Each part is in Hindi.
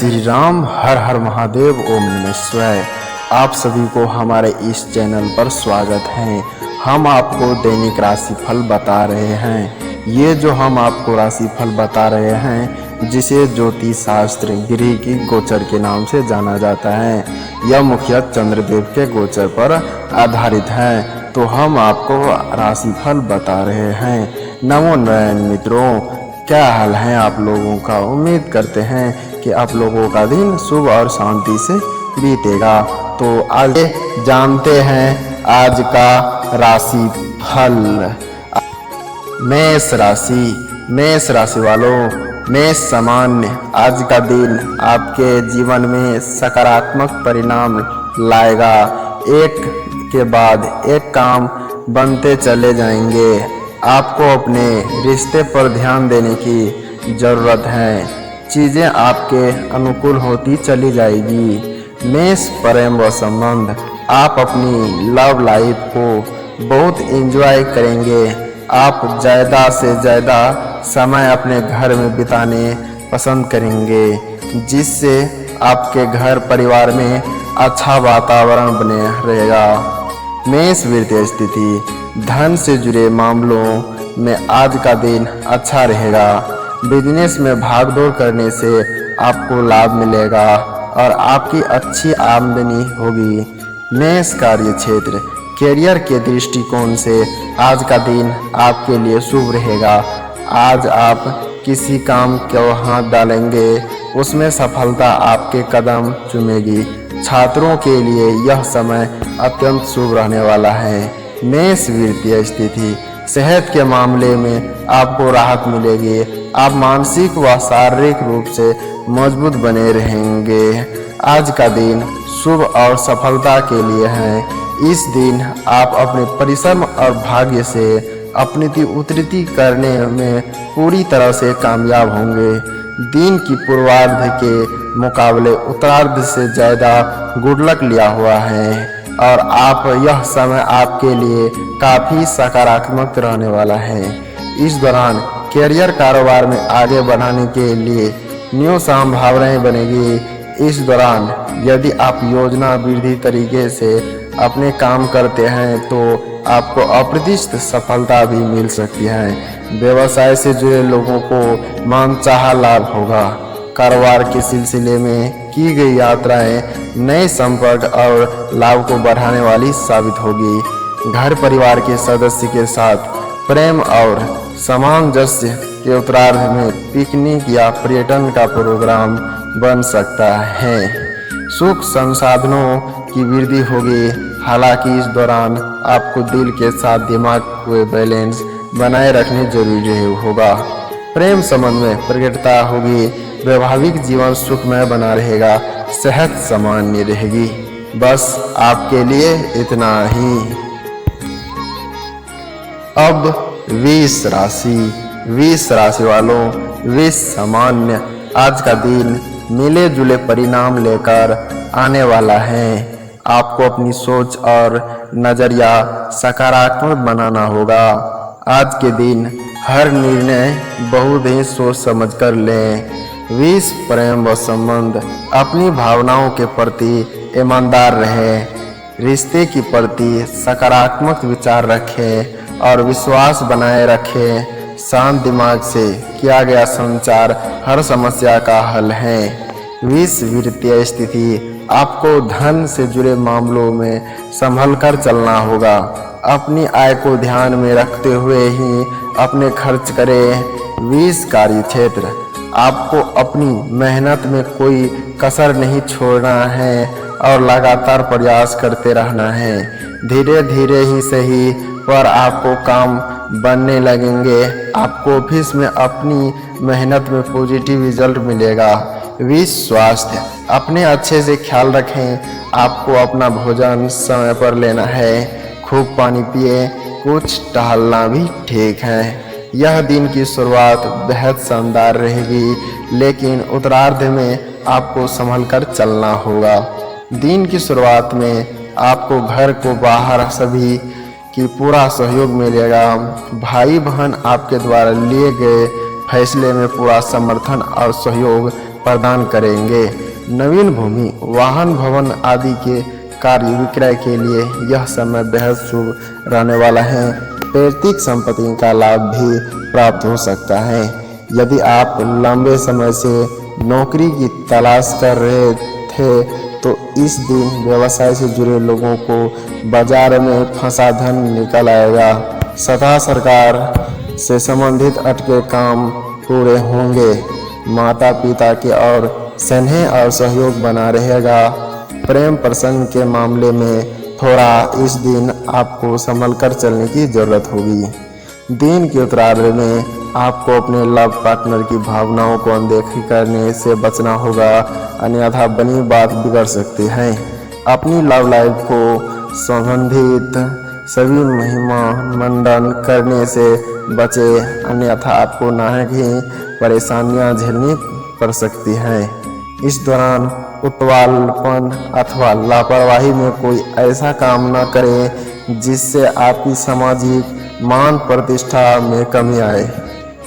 श्री राम, हर हर महादेव, ओम नमः शिवाय। आप सभी को हमारे इस चैनल पर स्वागत है। हम आपको दैनिक राशिफल बता रहे हैं। ये जो हम आपको राशिफल बता रहे हैं, जिसे ज्योतिष शास्त्र गृह की गोचर के नाम से जाना जाता है, यह मुख्यतः चंद्रदेव के गोचर पर आधारित है। तो हम आपको राशिफल बता रहे हैं। नमो नारायण मित्रों, क्या हाल है आप लोगों का। उम्मीद करते हैं कि आप लोगों का दिन शुभ और शांति से बीतेगा। तो आज जानते हैं आज का राशि फल। मेष राशि वालों, मेष सामान्य आज का दिन आपके जीवन में सकारात्मक परिणाम लाएगा। एक के बाद एक काम बनते चले जाएंगे। आपको अपने रिश्ते पर ध्यान देने की जरूरत है। चीजें आपके अनुकूल होती चली जाएगी। मेष प्रेम व संबंध, आप अपनी लव लाइफ को बहुत एंजॉय करेंगे। आप ज़्यादा से ज़्यादा समय अपने घर में बिताने पसंद करेंगे, जिससे आपके घर परिवार में अच्छा वातावरण बने रहेगा। मेष वित्तीय स्थिति, धन से जुड़े मामलों में आज का दिन अच्छा रहेगा। बिजनेस में भागदौड़ करने से आपको लाभ मिलेगा और आपकी अच्छी आमदनी होगी। मेष कार्य क्षेत्र, कैरियर के दृष्टिकोण से आज का दिन आपके लिए शुभ रहेगा। आज आप किसी काम को हाथ डालेंगे, उसमें सफलता आपके कदम चूमेगी। छात्रों के लिए यह समय अत्यंत शुभ रहने वाला है। मेष वित्तीय स्थिति, सेहत के मामले में आपको राहत मिलेगी। आप मानसिक व शारीरिक रूप से मजबूत बने रहेंगे। आज का दिन शुभ और सफलता के लिए है। इस दिन आप अपने परिश्रम और भाग्य से अपनी उन्नति करने में पूरी तरह से कामयाब होंगे। दिन की पूर्वार्ध के मुकाबले उत्तरार्ध से ज़्यादा गुड लक लिया हुआ है और यह समय आपके लिए काफ़ी सकारात्मक रहने वाला है। इस दौरान कैरियर कारोबार में आगे बढ़ाने के लिए न्यू संभावनाएं बनेगी। इस दौरान यदि आप योजनाबद्ध तरीके से अपने काम करते हैं तो आपको अप्रत्याशित सफलता भी मिल सकती है। व्यवसाय से जुड़े लोगों को मनचाहा लाभ होगा। कारोबार के सिलसिले में की गई यात्राएं नए संपर्क और लाभ को बढ़ाने वाली साबित होगी। घर परिवार के सदस्य के साथ प्रेम और सामंजस्य के उत्तरार्ध में पिकनिक या पर्यटन का प्रोग्राम बन सकता है। सुख संसाधनों की वृद्धि होगी। हालांकि इस दौरान आपको दिल के साथ दिमाग को बैलेंस बनाए रखने जरूरी होगा। प्रेम संबंध में प्रकटता होगी। वैवाहिक जीवन सुखमय बना रहेगा। सेहत सामान्य रहेगी। बस आपके लिए इतना ही। अब वृष राशि वालों, वृष सामान्य आज का दिन मिले जुले परिणाम लेकर आने वाला है। आपको अपनी सोच और नजरिया सकारात्मक बनाना होगा। आज के दिन हर निर्णय बहुत ही सोच समझ कर लें। वृष प्रेम व संबंध, अपनी भावनाओं के प्रति ईमानदार रहें। रिश्ते के प्रति सकारात्मक विचार रखें और विश्वास बनाए रखें। शांत दिमाग से किया गया संचार हर समस्या का हल है। वृष वित्तीय स्थिति, आपको धन से जुड़े मामलों में संभल कर चलना होगा। अपनी आय को ध्यान में रखते हुए ही अपने खर्च करें। वृष कार्य क्षेत्र, आपको अपनी मेहनत में कोई कसर नहीं छोड़ना है और लगातार प्रयास करते रहना है। धीरे धीरे ही सही पर आपको काम बनने लगेंगे। आपको ऑफिस में अपनी मेहनत में पॉजिटिव रिजल्ट मिलेगा। वृष स्वास्थ्य, अपने अच्छे से ख्याल रखें। आपको अपना भोजन समय पर लेना है। खूब पानी पिए। कुछ टहलना भी ठीक है। यह दिन की शुरुआत बेहद शानदार रहेगी, लेकिन उत्तरार्ध में आपको संभल कर चलना होगा। दिन की शुरुआत में आपको घर को बाहर सभी की पूरा सहयोग मिलेगा। भाई बहन आपके द्वारा लिए गए फैसले में पूरा समर्थन और सहयोग प्रदान करेंगे। नवीन भूमि, वाहन, भवन आदि के कार्य विक्रय के लिए यह समय बेहद शुभ रहने वाला है। पैतृक संपत्ति का लाभ भी प्राप्त हो सकता है। यदि आप लंबे समय से नौकरी की तलाश कर रहे थे तो इस दिन व्यवसाय से जुड़े लोगों को बाजार में फंसा धन निकल आएगा। सदा सरकार से संबंधित अटके काम पूरे होंगे। माता पिता के और स्नेह और सहयोग बना रहेगा। प्रेम प्रसंग के मामले में थोड़ा इस दिन आपको संभल कर चलने की जरूरत होगी। दिन के उत्तरार्ध में आपको अपने लव पार्टनर की भावनाओं को अनदेखी करने से बचना होगा, अन्यथा बनी बात बिगड़ सकती है। अपनी लव लाइफ को संबंधित सभी महिमा मंडन करने से बचे, अन्यथा आपको नाहक ही परेशानियां झेलनी पड़ सकती हैं। इस दौरान उतावलापन अथवा लापरवाही में कोई ऐसा काम न करें जिससे आपकी सामाजिक मान प्रतिष्ठा में कमी आए।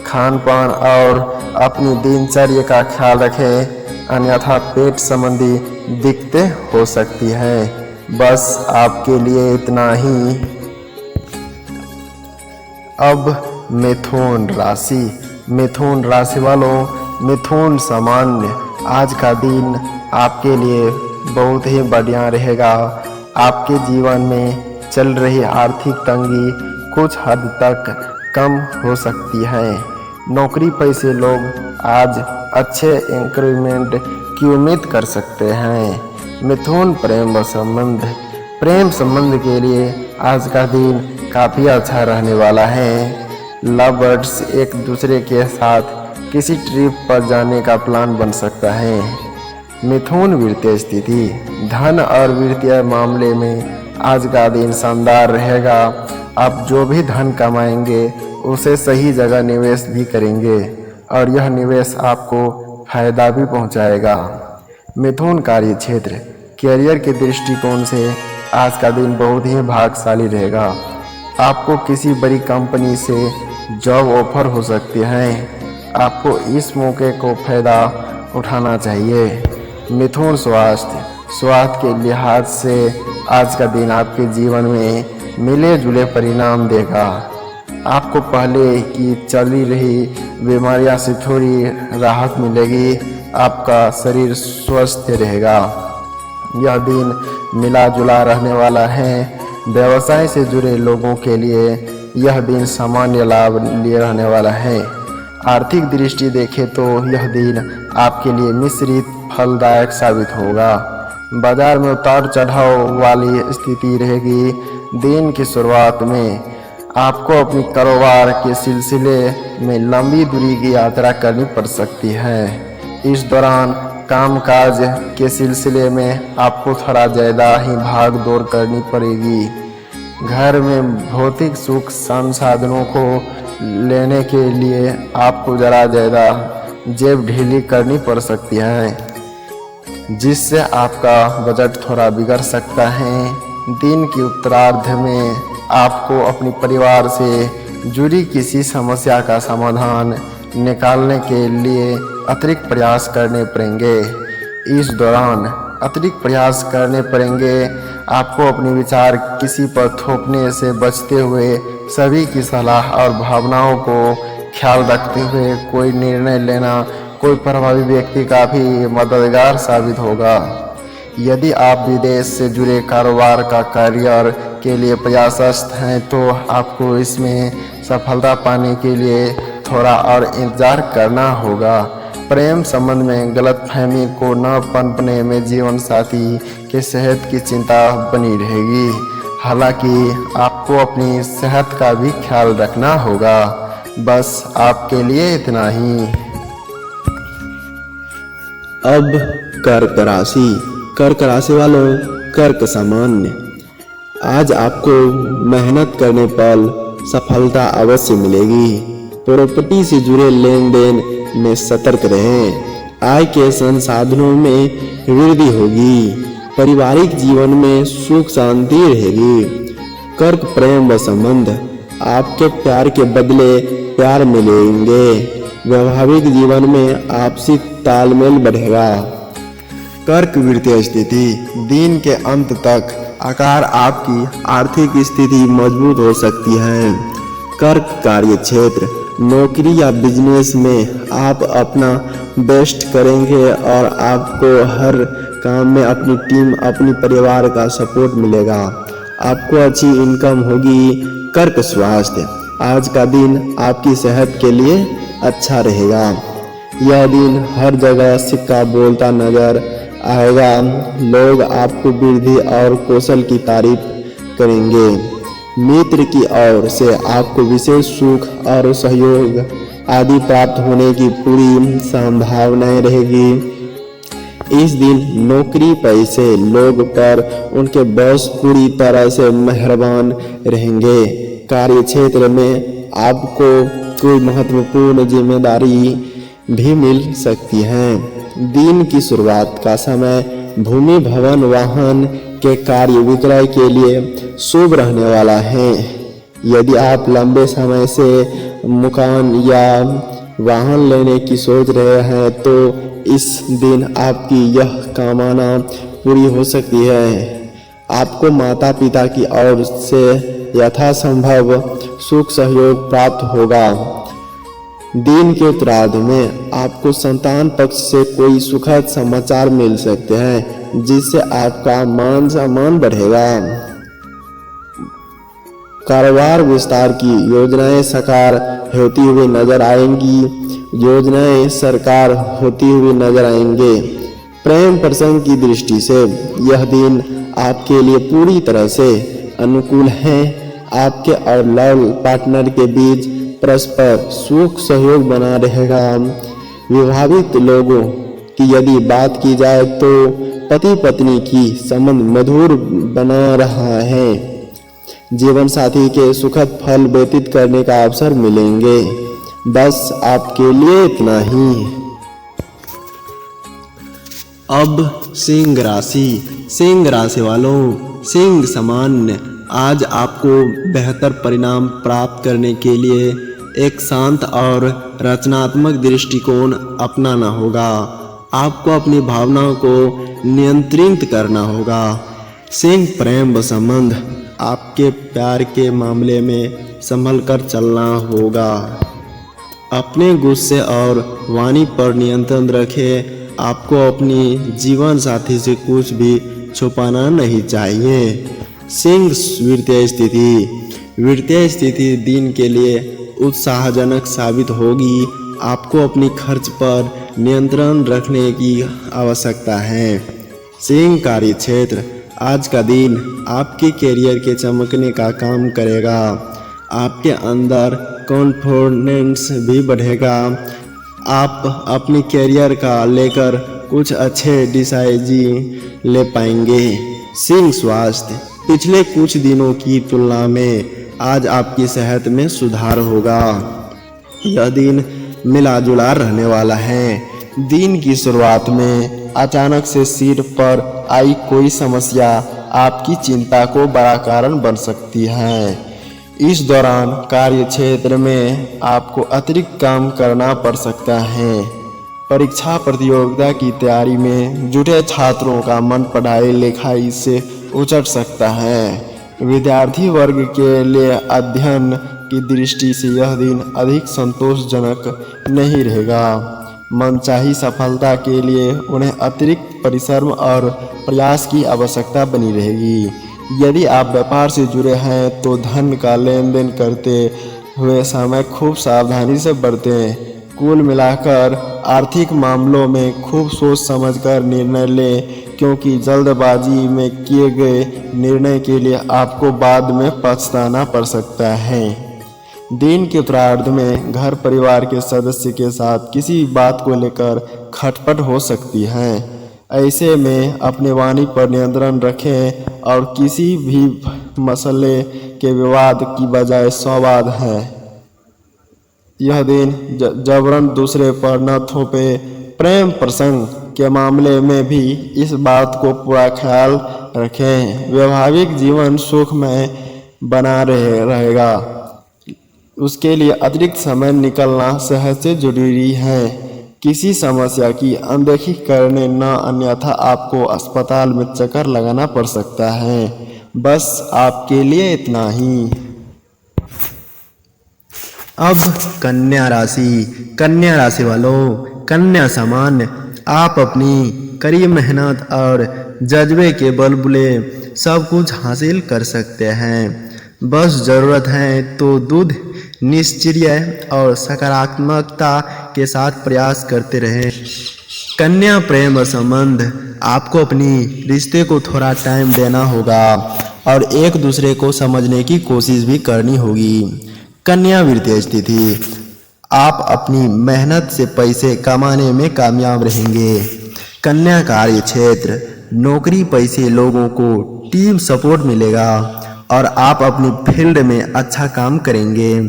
खान पान और अपनी दिनचर्या का ख्याल रखें, अन्यथा पेट संबंधी दिक्कतें हो सकती हैं। बस आपके लिए इतना ही। अब मिथुन राशि। मिथुन राशि वालों, मिथुन सामान्य आज का दिन आपके लिए बहुत ही बढ़िया रहेगा। आपके जीवन में चल रही आर्थिक तंगी कुछ हद तक कम हो सकती है। नौकरी पेशे लोग आज अच्छे इंक्रीमेंट की उम्मीद कर सकते हैं। मिथुन प्रेम संबंध। प्रेम संबंध के लिए आज का दिन काफ़ी अच्छा रहने वाला है। लवर्स एक दूसरे के साथ किसी ट्रिप पर जाने का प्लान बन सकता है। मिथुन वित्तीय स्थिति। धन और वित्तीय मामले में आज का दिन शानदार रहेगा। आप जो भी धन कमाएंगे उसे सही जगह निवेश भी करेंगे और यह निवेश आपको फायदा भी पहुंचाएगा। मिथुन कार्य क्षेत्र। कैरियर के दृष्टिकोण से आज का दिन बहुत ही भाग्यशाली रहेगा। आपको किसी बड़ी कंपनी से जॉब ऑफर हो सकती है। आपको इस मौके को फायदा उठाना चाहिए। मिथुन स्वास्थ्य। स्वास्थ्य के लिहाज से आज का दिन आपके जीवन में मिले जुले परिणाम देगा। आपको पहले की चली रही बीमारियों से थोड़ी राहत मिलेगी। आपका शरीर स्वस्थ रहेगा। यह दिन मिला जुला रहने वाला है। व्यवसाय से जुड़े लोगों के लिए यह दिन सामान्य लाभ लिए रहने वाला है। आर्थिक दृष्टि देखें तो यह दिन आपके लिए मिश्रित फलदायक साबित होगा। बाजार में उतार चढ़ाव वाली स्थिति रहेगी। दिन की शुरुआत में आपको अपनी कारोबार के सिलसिले में लंबी दूरी की यात्रा करनी पड़ सकती है। इस दौरान कामकाज के सिलसिले में आपको थोड़ा ज़्यादा ही भाग दौड़ करनी पड़ेगी। घर में भौतिक सुख संसाधनों को लेने के लिए आपको ज़रा ज़्यादा जेब ढीली करनी पड़ सकती है, जिससे आपका बजट थोड़ा बिगड़ सकता है। दिन के उत्तरार्ध में आपको अपने परिवार से जुड़ी किसी समस्या का समाधान निकालने के लिए अतिरिक्त प्रयास करने पड़ेंगे। इस दौरान अतिरिक्त प्रयास करने पड़ेंगे। आपको अपने विचार किसी पर थोपने से बचते हुए सभी की सलाह और भावनाओं को ख्याल रखते हुए कोई निर्णय लेना कोई प्रभावी व्यक्ति का भी मददगार साबित होगा। यदि आप विदेश से जुड़े कारोबार का करियर के लिए प्रयासरत हैं तो आपको इसमें सफलता पाने के लिए थोड़ा और इंतजार करना होगा। प्रेम संबंध में गलतफहमी को न पनपने में जीवन साथी के सेहत की चिंता बनी रहेगी। हालांकि आपको अपनी सेहत का भी ख्याल रखना होगा। बस आपके लिए इतना ही। अब कर्क राशि। कर्क राशि वालों, कर्क सामान्य। आज आपको मेहनत करने पर सफलता अवश्य मिलेगी। प्रॉपर्टी से जुड़े लेन देन में सतर्क रहें। आय के संसाधनों में वृद्धि होगी। पारिवारिक जीवन में सुख शांति रहेगी। कर्क प्रेम व संबंध। आपके प्यार के बदले प्यार मिलेंगे। वैवाहिक जीवन में आपसी तालमेल बढ़ेगा। कर्क वित्तीय स्थिति, दिन के अंत तक आकार आपकी आर्थिक स्थिति मजबूत हो सकती है। कर्क कार्य क्षेत्र, नौकरी या बिजनेस में आप अपना बेस्ट करेंगे और आपको हर काम में अपनी टीम, अपनी परिवार का सपोर्ट मिलेगा। आपको अच्छी इनकम होगी। कर्क स्वास्थ्य, आज का दिन आपकी सेहत के लिए अच्छा रहेगा। यह दिन हर जगह सिक्का बोलता नजर आएगा। लोग आपको वृद्धि और कौशल की तारीफ करेंगे। मित्र की ओर से आपको विशेष सुख और सहयोग आदि प्राप्त होने की पूरी संभावनाएं रहेगी। इस दिन नौकरी पैसे लोग पर उनके बॉस पूरी तरह से मेहरबान रहेंगे। कार्य क्षेत्र में आपको कोई महत्वपूर्ण जिम्मेदारी भी मिल सकती है। दिन की शुरुआत का समय भूमि, भवन, वाहन के कार्य विक्रय के लिए शुभ रहने वाला है। यदि आप लंबे समय से मकान या वाहन लेने की सोच रहे हैं तो इस दिन आपकी यह कामना पूरी हो सकती है। आपको माता पिता की ओर से यथासंभव सुख सहयोग प्राप्त होगा। दिन के उत्तरार्ध में आपको संतान पक्ष से कोई सुखद समाचार मिल सकते हैं जिससे आपका मान सम्मान बढ़ेगा। कारोबार विस्तार की योजनाएं साकार होती हुई नजर आएंगी। योजनाएं साकार होती हुई नजर आएंगे। प्रेम प्रसंग की दृष्टि से यह दिन आपके लिए पूरी तरह से अनुकूल है। आपके और लव पार्टनर के बीच परस्पर सुख सहयोग बना रहेगा। विवाहित लोगों की यदि बात की जाए तो पति पत्नी की संबंध मधुर बना रहा है। जीवन साथी के सुखद फल व्यतीत करने का अवसर मिलेंगे। बस आपके लिए इतना ही। अब सिंह राशि। सिंह राशि वालों, सिंह सामान्य, आज आपको बेहतर परिणाम प्राप्त करने के लिए एक शांत और रचनात्मक दृष्टिकोण अपनाना होगा। आपको अपनी भावनाओं को नियंत्रित करना होगा। सिंह प्रेम संबंध, आपके प्यार के मामले में संभल कर चलना होगा। अपने गुस्से और वाणी पर नियंत्रण रखें। आपको अपनी जीवन साथी से कुछ भी छुपाना नहीं चाहिए। सिंह वित्तीय स्थिति। वित्तीय स्थिति दिन के लिए उत्साहजनक साबित होगी। आपको अपनी खर्च पर नियंत्रण रखने की आवश्यकता है। सिंह कार्य क्षेत्र, आज का दिन आपके कैरियर के चमकने का काम करेगा। आपके अंदर कॉन्फिडेंस भी बढ़ेगा। आप अपने कैरियर का लेकर कुछ अच्छे डिसीजन ले पाएंगे। सिंह स्वास्थ्य, पिछले कुछ दिनों की तुलना में आज आपकी सेहत में सुधार होगा। यह दिन मिला जुला रहने वाला है। दिन की शुरुआत में अचानक से सिर पर आई कोई समस्या आपकी चिंता को बड़ा कारण बन सकती है। इस दौरान कार्य क्षेत्र में आपको अतिरिक्त काम करना पड़ सकता है। परीक्षा प्रतियोगिता की तैयारी में जुटे छात्रों का मन पढ़ाई लिखाई से उचट सकता है। विद्यार्थी वर्ग के लिए अध्ययन की दृष्टि से यह दिन अधिक संतोषजनक नहीं रहेगा। मनचाही सफलता के लिए उन्हें अतिरिक्त परिश्रम और प्रयास की आवश्यकता बनी रहेगी। यदि आप व्यापार से जुड़े हैं तो धन का लेन देन करते हुए समय खूब सावधानी से बरतें। कुल मिलाकर आर्थिक मामलों में खूब सोच समझकर निर्णय लें, क्योंकि जल्दबाजी में किए गए निर्णय के लिए आपको बाद में पछताना पड़ सकता है। दिन के उत्तरार्ध में घर परिवार के सदस्य के साथ किसी बात को लेकर खटपट हो सकती है। ऐसे में अपने वाणी पर नियंत्रण रखें और किसी भी मसले के विवाद की बजाय संवाद है। यह दिन जबरन दूसरे पर न थोपे। प्रेम प्रसंग के मामले में भी इस बात को पूरा ख्याल रखें। वैवाहिक जीवन सुखमय बना रहेगा। उसके लिए अतिरिक्त समय निकलना सहज से जरूरी है। किसी समस्या की अनदेखी करने न, अन्यथा आपको अस्पताल में चक्कर लगाना पड़ सकता है। बस आपके लिए इतना ही। अब कन्या राशि वालों, कन्या सामान्य, आप अपनी कड़ी मेहनत और जज्बे के बलबूते सब कुछ हासिल कर सकते हैं। बस ज़रूरत है तो दूध निश्चर्य और सकारात्मकता के साथ प्रयास करते रहें। कन्या प्रेम संबंध, आपको अपनी रिश्ते को थोड़ा टाइम देना होगा और एक दूसरे को समझने की कोशिश भी करनी होगी। कन्या वित्तीय स्थिति, आप अपनी मेहनत से पैसे कमाने में कामयाब रहेंगे। कन्या कार्य क्षेत्र, नौकरी पैसे लोगों को टीम सपोर्ट मिलेगा और आप अपनी फील्ड में अच्छा काम करेंगे।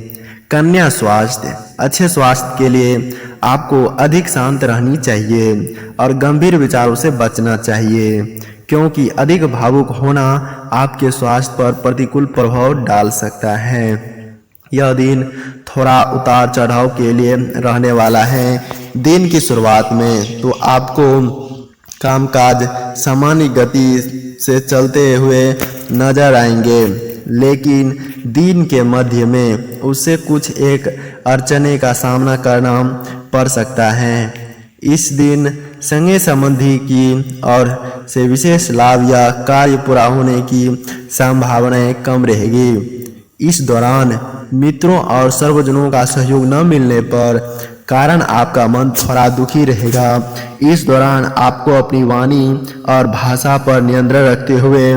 कन्या स्वास्थ्य, अच्छे स्वास्थ्य के लिए आपको अधिक शांत रहनी चाहिए और गंभीर विचारों से बचना चाहिए, क्योंकि अधिक भावुक होना आपके स्वास्थ्य पर प्रतिकूल प्रभाव डाल सकता है। यह दिन थोड़ा उतार चढ़ाव के लिए रहने वाला है। दिन की शुरुआत में तो आपको कामकाज सामान्य गति से चलते हुए नजर आएंगे, लेकिन दिन के मध्य में उससे कुछ एक अड़चने का सामना करना पड़ सकता है। इस दिन संगे संबंधी की और से विशेष लाभ या कार्य पूरा होने की संभावनाएं कम रहेगी। इस दौरान मित्रों और सर्वजनों का सहयोग न मिलने पर कारण आपका मन थोड़ा दुखी रहेगा। इस दौरान आपको अपनी वाणी और भाषा पर नियंत्रण रखते हुए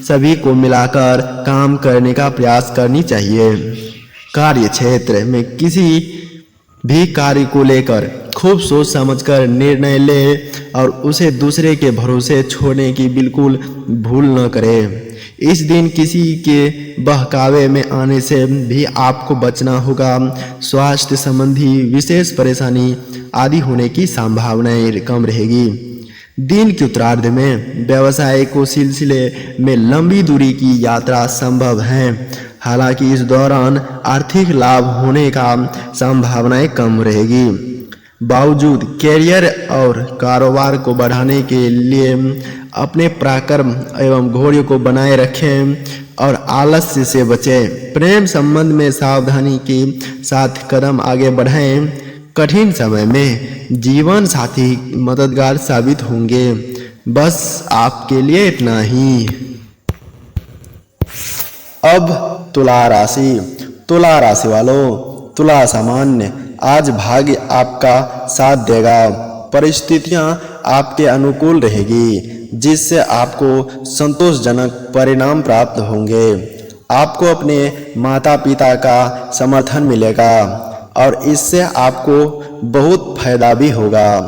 सभी को मिलाकर काम करने का प्रयास करनी चाहिए। कार्य क्षेत्र में किसी भी कार्य को लेकर खूब सोच समझकर निर्णय ले और उसे दूसरे के भरोसे छोड़ने की बिल्कुल भूल न करें। इस दिन किसी के बहकावे में आने से भी आपको बचना होगा। स्वास्थ्य संबंधी विशेष परेशानी आदि होने की संभावनाएं कम रहेगी। दिन के उत्तरार्ध में व्यवसाय को सिलसिले में लंबी दूरी की यात्रा संभव है। हालांकि इस दौरान आर्थिक लाभ होने का संभावनाएं कम रहेगी। बावजूद कैरियर और कारोबार को बढ़ाने के लिए अपने पराक्रम एवं घोड़े को बनाए रखें और आलस्य से बचें। प्रेम संबंध में सावधानी के साथ कदम आगे बढ़ाएं। कठिन समय में जीवन साथी मददगार साबित होंगे। बस आपके लिए इतना ही। अब तुला राशि वालों, तुला सामान्य, आज भाग्य आपका साथ देगा। परिस्थितियां आपके अनुकूल रहेगी, जिससे आपको संतोषजनक परिणाम प्राप्त होंगे। आपको अपने माता पिता का समर्थन मिलेगा और इससे आपको बहुत फायदा भी होगा।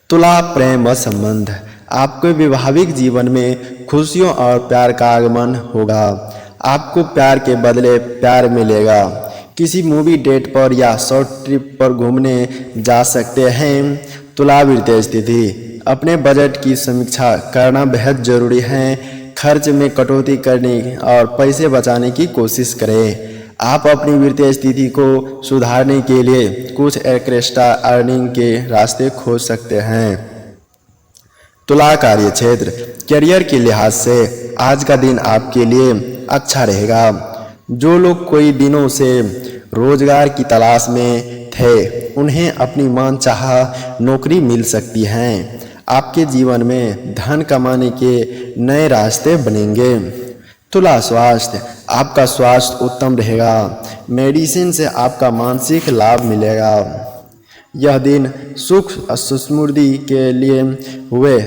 तुला प्रेम व संबंध, आपके वैवाहिक जीवन में खुशियों और प्यार का आगमन होगा। आपको प्यार के बदले प्यार मिलेगा। किसी मूवी डेट पर या शॉर्ट ट्रिप पर घूमने जा सकते हैं। तुला वित्तीय स्थिति, अपने बजट की समीक्षा करना बेहद जरूरी है। खर्च में कटौती करने और पैसे बचाने की कोशिश करें। आप अपनी वित्तीय स्थिति को सुधारने के लिए कुछ एक्स्ट्रा अर्निंग के रास्ते खोज सकते हैं। तुला कार्य क्षेत्र, करियर के लिहाज से आज का दिन आपके लिए अच्छा रहेगा। जो लोग कई दिनों से रोजगार की तलाश में थे, उन्हें अपनी मनचाहा नौकरी मिल सकती है। आपके जीवन में धन कमाने के नए रास्ते बनेंगे। तुला स्वास्थ्य, आपका स्वास्थ्य उत्तम रहेगा। मेडिसिन से आपका मानसिक लाभ मिलेगा। यह दिन सुख और समृद्धि के लिए हुए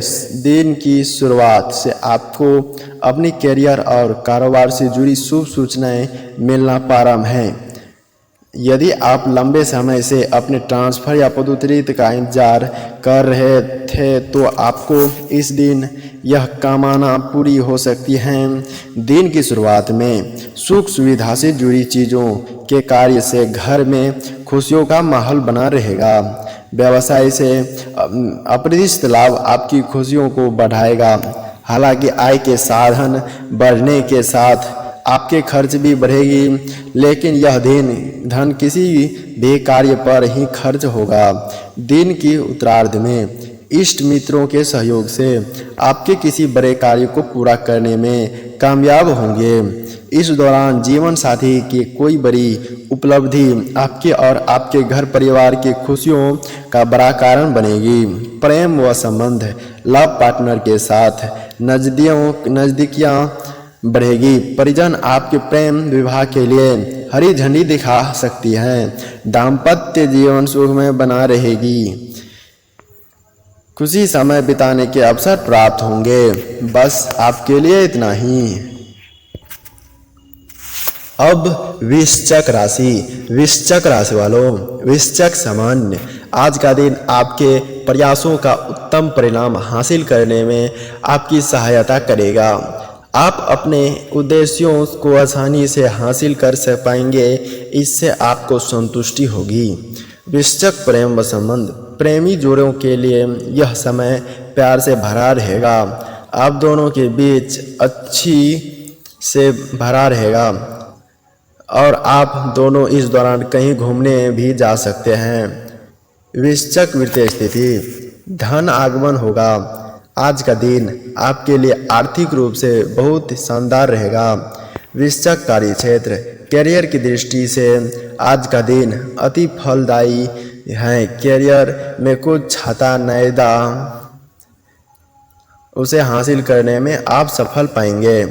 दिन की शुरुआत से आपको अपने करियर और कारोबार से जुड़ी शुभ सूचनाएं मिलना प्रारंभ हैं। यदि आप लंबे समय से अपने ट्रांसफ़र या पदोन्नति का इंतजार कर रहे थे, तो आपको इस दिन यह कामना पूरी हो सकती है। दिन की शुरुआत में सुख सुविधा से जुड़ी चीज़ों के कार्य से घर में खुशियों का माहौल बना रहेगा। व्यवसाय से अप्रत्याशित लाभ आपकी खुशियों को बढ़ाएगा। हालांकि आय के साधन बढ़ने के साथ आपके खर्च भी बढ़ेगी, लेकिन यह दिन धन किसी भी कार्य पर ही खर्च होगा। दिन की उत्तरार्ध में इष्ट मित्रों के सहयोग से आपके किसी बड़े कार्य को पूरा करने में कामयाब होंगे। इस दौरान जीवन साथी की कोई बड़ी उपलब्धि आपके और आपके घर परिवार की खुशियों का बड़ा कारण बनेगी। प्रेम व संबंध, लव पार्टनर के साथ नजदीकियां बढ़ेगी। परिजन आपके प्रेम विवाह के लिए हरी झंडी दिखा सकती हैं। दाम्पत्य जीवन सुखमय बना रहेगी। खुशी समय बिताने के अवसर प्राप्त होंगे। बस आपके लिए इतना ही। अब वृश्चिक राशि। वृश्चिक राशि वालों, वृश्चिक सामान्य, आज का दिन आपके प्रयासों का उत्तम परिणाम हासिल करने में आपकी सहायता करेगा। आप अपने उद्देश्यों को आसानी से हासिल कर पाएंगे। इससे आपको संतुष्टि होगी। वृश्चिक प्रेम व संबंध, प्रेमी जोड़ों के लिए यह समय प्यार से भरा रहेगा। आप दोनों के बीच अच्छी से भरा रहेगा और आप दोनों इस दौरान कहीं घूमने भी जा सकते हैं। वृश्चिक वित्तीय स्थिति, धन आगमन होगा। आज का दिन आपके लिए आर्थिक रूप से बहुत शानदार रहेगा। वृश्चिक कार्य क्षेत्र, कैरियर की दृष्टि से आज का दिन अति फलदायी है। कैरियर में कुछ छाता नैदा उसे हासिल करने में आप सफल पाएंगे।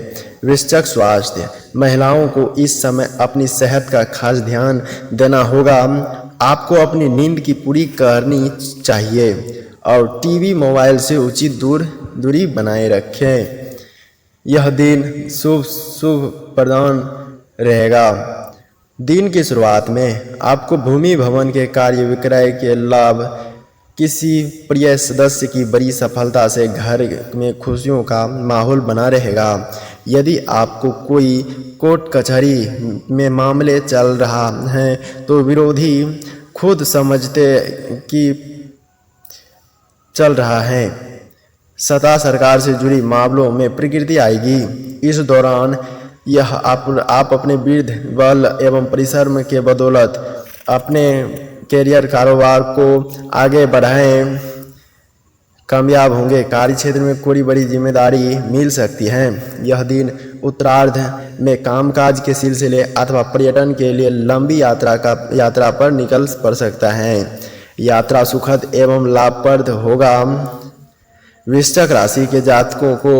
वृश्चिक स्वास्थ्य, महिलाओं को इस समय अपनी सेहत का खास ध्यान देना होगा। आपको अपनी नींद की पूरी करनी चाहिए और टीवी मोबाइल से उचित दूरी बनाए रखें। यह दिन शुभ प्रदान रहेगा। दिन की शुरुआत में आपको भूमि भवन के कार्य विक्रय के लाभ, किसी प्रिय सदस्य की बड़ी सफलता से घर में खुशियों का माहौल बना रहेगा। यदि आपको कोई कोर्ट कचहरी में मामले चल रहा है तो विरोधी खुद समझते कि चल रहा है। सत्ता सरकार से जुड़ी मामलों में प्रकृति आएगी। इस दौरान यह आप अपने वृद्ध बल एवं परिश्रम के बदौलत अपने कैरियर कारोबार को आगे बढ़ाएं, कामयाब होंगे। कार्य क्षेत्र में कोई बड़ी जिम्मेदारी मिल सकती है। यह दिन उत्तरार्ध में कामकाज के सिलसिले अथवा पर्यटन के लिए लंबी यात्रा पर निकल पड़ सकता है। यात्रा सुखद एवं लाभप्रद होगा। वृश्चिक राशि के जातकों को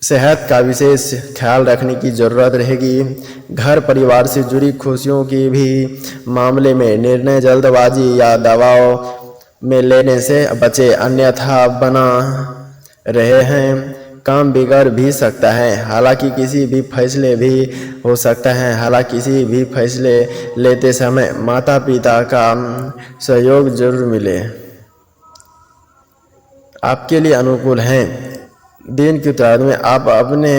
सेहत का विशेष ख्याल रखने की जरूरत रहेगी। घर परिवार से जुड़ी खुशियों की भी मामले में निर्णय जल्दबाजी या दबाव में लेने से बचे, अन्यथा बना रहे हैं काम बिगड़ भी सकता है। हालांकि किसी भी फैसले लेते समय माता पिता का सहयोग जरूर मिले। आपके लिए अनुकूल हैं। दिन की उत्तरार्ध में आप अपने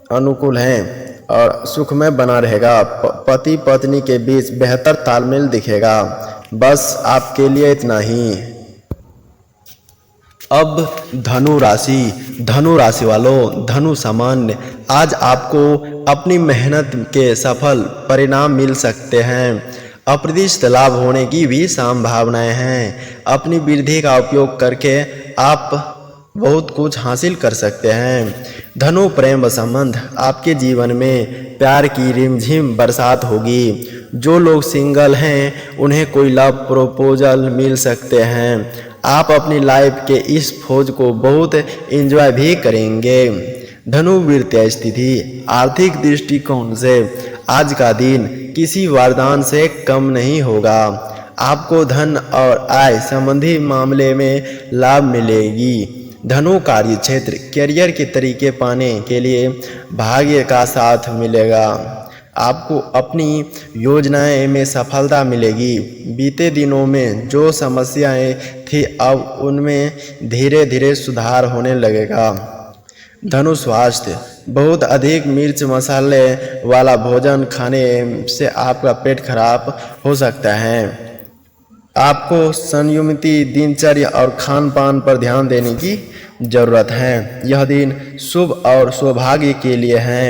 अनुकूल हैं और सुखमय बना रहेगा। पति पत्नी के बीच बेहतर तालमेल दिखेगा। बस आपके लिए इतना ही। अब धनु राशि वालों, धनु सामान्य, आज आपको अपनी मेहनत के सफल परिणाम मिल सकते हैं। अप्रत्याशित लाभ होने की भी संभावनाएं हैं। अपनी बुद्धि का उपयोग करके आप बहुत कुछ हासिल कर सकते हैं। धनु प्रेम व संबंध, आपके जीवन में प्यार की रिमझिम बरसात होगी। जो लोग सिंगल हैं उन्हें कोई लव प्रपोजल मिल सकते हैं। आप अपनी लाइफ के इस फौज को बहुत एंजॉय भी करेंगे। धनु वित्तीय स्थिति, आर्थिक दृष्टिकोण से आज का दिन किसी वरदान से कम नहीं होगा। आपको धन और आय संबंधी मामले में लाभ मिलेगी। धनु कार्य क्षेत्र, कैरियर के तरीके पाने के लिए भाग्य का साथ मिलेगा। आपको अपनी योजनाएं में सफलता मिलेगी। बीते दिनों में जो समस्याएं थी अब उनमें धीरे धीरे सुधार होने लगेगा। धनु स्वास्थ्य, बहुत अधिक मिर्च मसाले वाला भोजन खाने से आपका पेट खराब हो सकता है। आपको संयमित दिनचर्या और खान पान पर ध्यान देने की जरूरत है। यह दिन शुभ और सौभाग्य के लिए है।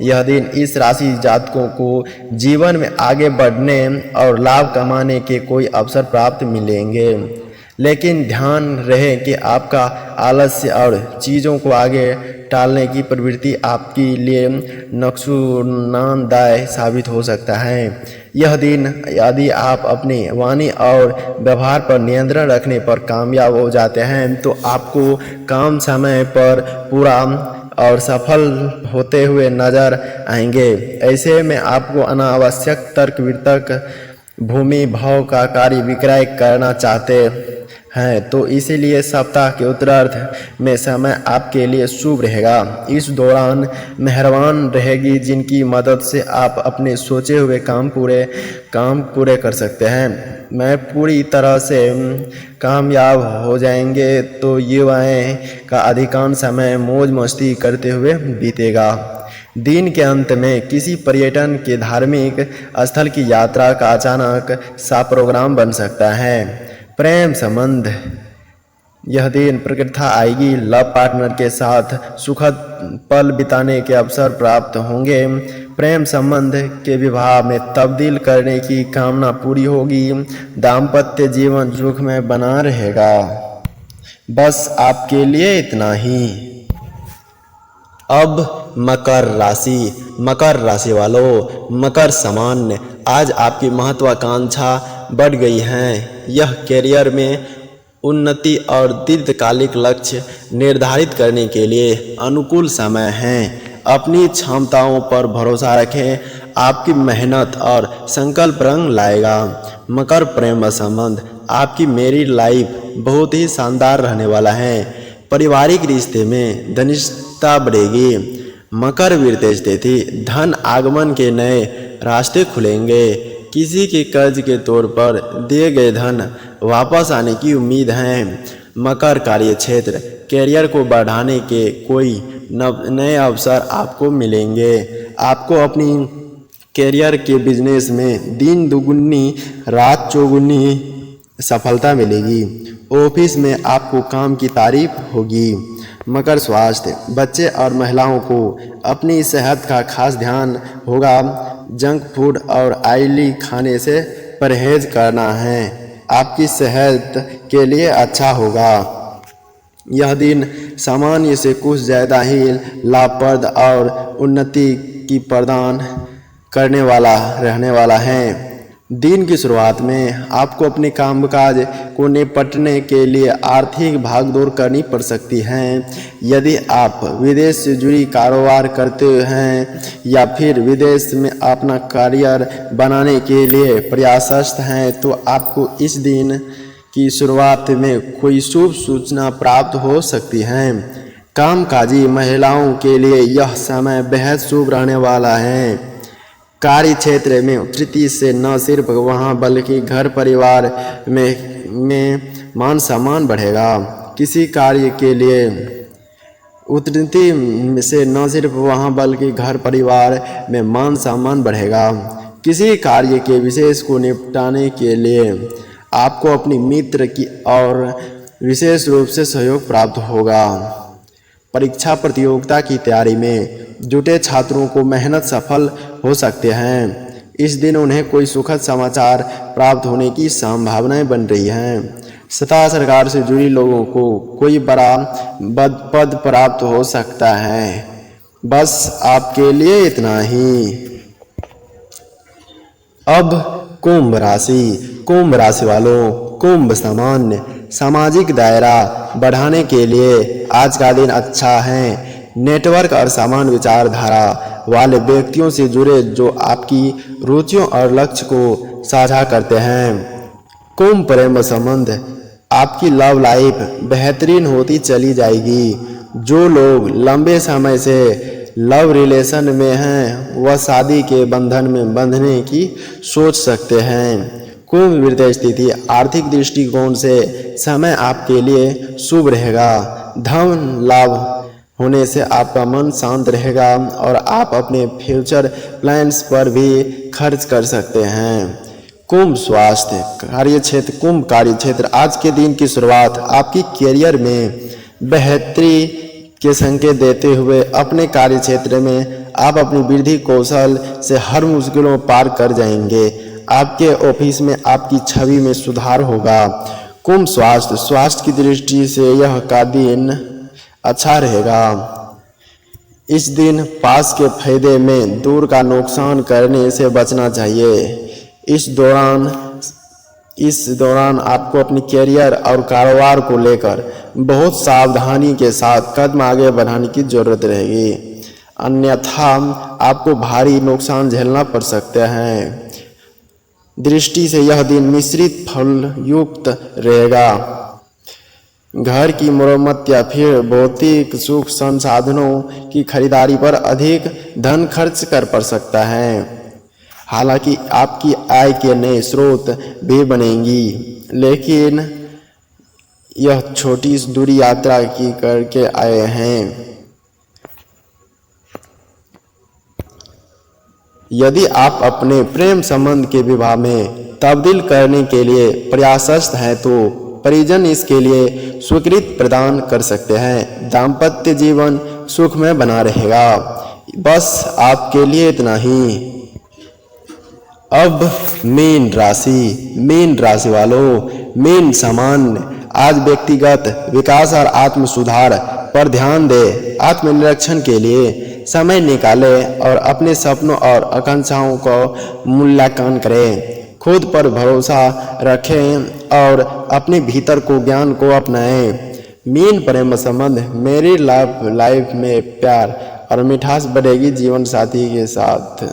यह दिन इस राशि जातकों को जीवन में आगे बढ़ने और लाभ कमाने के कोई अवसर प्राप्त मिलेंगे, लेकिन ध्यान रहे कि आपका आलस्य और चीज़ों को आगे टालने की प्रवृत्ति आपके लिए नुकसानदायक साबित हो सकता है। यह दिन यदि आप अपनी वाणी और व्यवहार पर नियंत्रण रखने पर कामयाब हो जाते हैं तो आपको काम समय पर पूरा और सफल होते हुए नजर आएंगे। ऐसे में आपको अनावश्यक तर्क वितर्क भूमि भाव का कार्य विक्रय करना चाहते हैं तो इसीलिए सप्ताह के उत्तरार्ध में समय आपके लिए शुभ रहेगा। इस दौरान मेहरबान रहेगी जिनकी मदद से आप अपने सोचे हुए काम पूरे कर सकते हैं। मैं पूरी तरह से कामयाब हो जाएंगे तो युवाएं का अधिकांश समय मौज मस्ती करते हुए बीतेगा। दिन के अंत में किसी पर्यटन के धार्मिक स्थल की यात्रा का अचानक सा प्रोग्राम बन सकता है। प्रेम संबंध, यह दिन प्रकृति आएगी। लव पार्टनर के साथ सुखद पल बिताने के अवसर प्राप्त होंगे। प्रेम संबंध के विवाह में तब्दील करने की कामना पूरी होगी। दाम्पत्य जीवन सुख में बना रहेगा। बस आपके लिए इतना ही। अब मकर राशि। मकर राशि वालों, मकर सामान्य, आज आपकी महत्वाकांक्षा बढ़ गई है। यह करियर में उन्नति और दीर्घकालिक लक्ष्य निर्धारित करने के लिए अनुकूल समय है। अपनी क्षमताओं पर भरोसा रखें, आपकी मेहनत और संकल्प रंग लाएगा। मकर प्रेम संबंध, आपकी मैरिड लाइफ बहुत ही शानदार रहने वाला है। पारिवारिक रिश्ते में घनिष्ठता बढ़ेगी। मकर विरतेज तिथि, धन आगमन के नए रास्ते खुलेंगे। किसी के कर्ज के तौर पर दिए गए धन वापस आने की उम्मीद है। मकर कार्य क्षेत्र, कैरियर को बढ़ाने के कोई नए अवसर आपको मिलेंगे। आपको अपनी कैरियर के बिजनेस में दिन दुगुनी रात चौगुनी सफलता मिलेगी। ऑफिस में आपको काम की तारीफ होगी। मकर स्वास्थ्य, बच्चे और महिलाओं को अपनी सेहत का खास ध्यान होगा। जंक फूड और ऑयली खाने से परहेज करना है, आपकी सेहत के लिए अच्छा होगा। यह दिन सामान्य से कुछ ज़्यादा ही लाभप्रद और उन्नति की प्रदान करने वाला रहने वाला है। दिन की शुरुआत में आपको अपने कामकाज को निपटने के लिए आर्थिक भागदौड़ करनी पड़ सकती है। यदि आप विदेश से जुड़ी कारोबार करते हैं या फिर विदेश में अपना करियर बनाने के लिए प्रयासरत हैं तो आपको इस दिन की शुरुआत में कोई शुभ सूचना प्राप्त हो सकती है। कामकाजी महिलाओं के लिए यह समय बेहद शुभ रहने वाला है। कार्य क्षेत्र में उत्कृति से न सिर्फ वहाँ बल्कि घर परिवार में मान सम्मान बढ़ेगा। किसी कार्य के लिए उत्कृति से न सिर्फ वहाँ बल्कि घर परिवार में मान सम्मान बढ़ेगा। किसी कार्य के विशेष को निपटाने के लिए आपको अपनी मित्र की और विशेष रूप से सहयोग प्राप्त होगा। परीक्षा प्रतियोगिता की तैयारी में जुटे छात्रों को मेहनत सफल हो सकते हैं। इस दिन उन्हें कोई सुखद समाचार प्राप्त होने की संभावनाएं बन रही हैं। सत्ता सरकार से जुड़ी लोगों को कोई बड़ा पद प्राप्त हो सकता है। बस आपके लिए इतना ही। अब कुंभ राशि। कुंभ राशि वालों, कुंभ सामान्य, सामाजिक दायरा बढ़ाने के लिए आज का दिन अच्छा है। नेटवर्क और समान विचारधारा वाले व्यक्तियों से जुड़े जो आपकी रुचियों और लक्ष्य को साझा करते हैं। कुंभ प्रेम संबंध, आपकी लव लाइफ बेहतरीन होती चली जाएगी। जो लोग लंबे समय से लव रिलेशन में हैं वह शादी के बंधन में बंधने की सोच सकते हैं। कुंभ वृद्धि स्थिति, आर्थिक दृष्टिकोण से समय आपके लिए शुभ रहेगा। धन लाभ होने से आपका मन शांत रहेगा और आप अपने फ्यूचर प्लान्स पर भी खर्च कर सकते हैं। कुंभ स्वास्थ्य कार्य क्षेत्र। कुंभ कार्य क्षेत्र, आज के दिन की शुरुआत आपकी कैरियर में बेहतरी के संकेत देते हुए अपने कार्य क्षेत्र में आप अपनी वृद्धि कौशल से हर मुश्किलों पार कर जाएंगे। आपके ऑफिस में आपकी छवि में सुधार होगा। कुंभ स्वास्थ्य की दृष्टि से यह का दिन अच्छा रहेगा। इस दिन पास के फायदे में दूर का नुकसान करने से बचना चाहिए। इस दौरान आपको अपनी कैरियर और कारोबार को लेकर बहुत सावधानी के साथ कदम आगे बढ़ाने की जरूरत रहेगी, अन्यथा आपको भारी नुकसान झेलना पड़ सकते हैं। दृष्टि से यह दिन मिश्रित फल युक्त रहेगा। घर की मरम्मत या फिर भौतिक सुख संसाधनों की खरीदारी पर अधिक धन खर्च कर पड़ सकता है। हालांकि आपकी आय के नए स्रोत भी बनेंगी, लेकिन यह छोटी दूरी यात्रा की करके आए हैं। यदि आप अपने प्रेम संबंध के विवाह में तब्दील करने के लिए प्रयासरत हैं तो परिजन इसके लिए स्वीकृति प्रदान कर सकते हैं। दाम्पत्य जीवन सुख में बना रहेगा। बस आपके लिए इतना ही। अब मीन राशि वालों, मीन सामान्य। आज व्यक्तिगत विकास और आत्म सुधार पर ध्यान दें। आत्मनिरीक्षण के लिए समय निकालें और अपने सपनों और आकांक्षाओं को मूल्यांकन करें। खुद पर भरोसा रखें और अपने भीतर को ज्ञान को अपनाएं। मीन प्रेम संबंध, मेरी लाइफ में प्यार और मिठास बढ़ेगी जीवन साथी के साथ।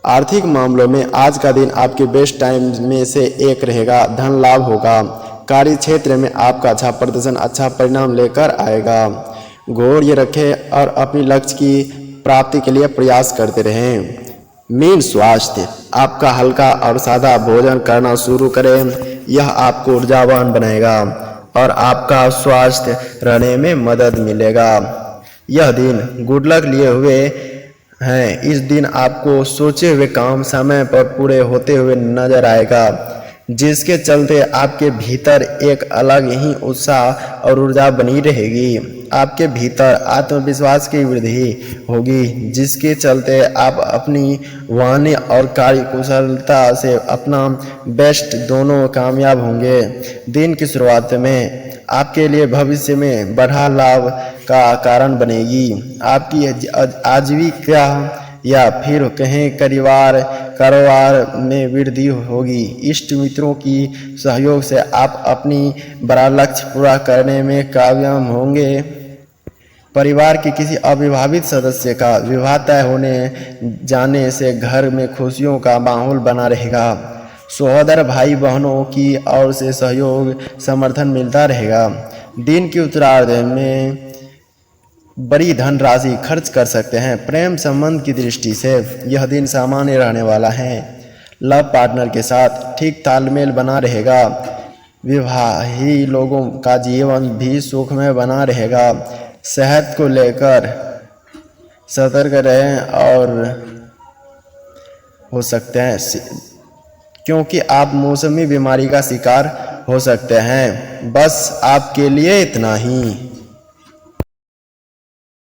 आर्थिक मामलों में आज का दिन आपके बेस्ट टाइम में से एक रहेगा। धन लाभ होगा। कार्य क्षेत्र में आपका अच्छा प्रदर्शन अच्छा परिणाम लेकर आएगा। धैर्य रखें और अपनी लक्ष्य की प्राप्ति के लिए प्रयास करते रहें। मीन स्वास्थ्य, आपका हल्का और सादा भोजन करना शुरू करें। यह आपको ऊर्जावान बनाएगा और आपका स्वास्थ्य रहने में मदद मिलेगा। यह दिन गुड लक लिए हुए हैं। इस दिन आपको सोचे हुए काम समय पर पूरे होते हुए नजर आएगा, जिसके चलते आपके भीतर एक अलग ही उत्साह और ऊर्जा बनी रहेगी। आपके भीतर आत्मविश्वास की वृद्धि होगी, जिसके चलते आप अपनी वाणी और कार्यकुशलता से अपना बेस्ट दोनों कामयाब होंगे। दिन की शुरुआत में आपके लिए भविष्य में बढ़ा लाभ का कारण बनेगी। आपकी आजीविका या फिर कहें कारोबार में वृद्धि होगी। इष्ट मित्रों की सहयोग से आप अपनी बड़ा लक्ष्य पूरा करने में कामयाब होंगे। परिवार के किसी अविवाहित सदस्य का विवाह तय होने जाने से घर में खुशियों का माहौल बना रहेगा। सहोदर भाई बहनों की ओर से सहयोग समर्थन मिलता रहेगा। दिन के उत्तरार्ध में बड़ी धनराशि खर्च कर सकते हैं। प्रेम संबंध की दृष्टि से यह दिन सामान्य रहने वाला है। लव पार्टनर के साथ ठीक तालमेल बना रहेगा। विवाही लोगों का जीवन भी सुख में बना रहेगा। सेहत को लेकर सतर्क रहें और हो सकते हैं, क्योंकि आप मौसमी बीमारी का शिकार हो सकते हैं। बस आपके लिए इतना ही।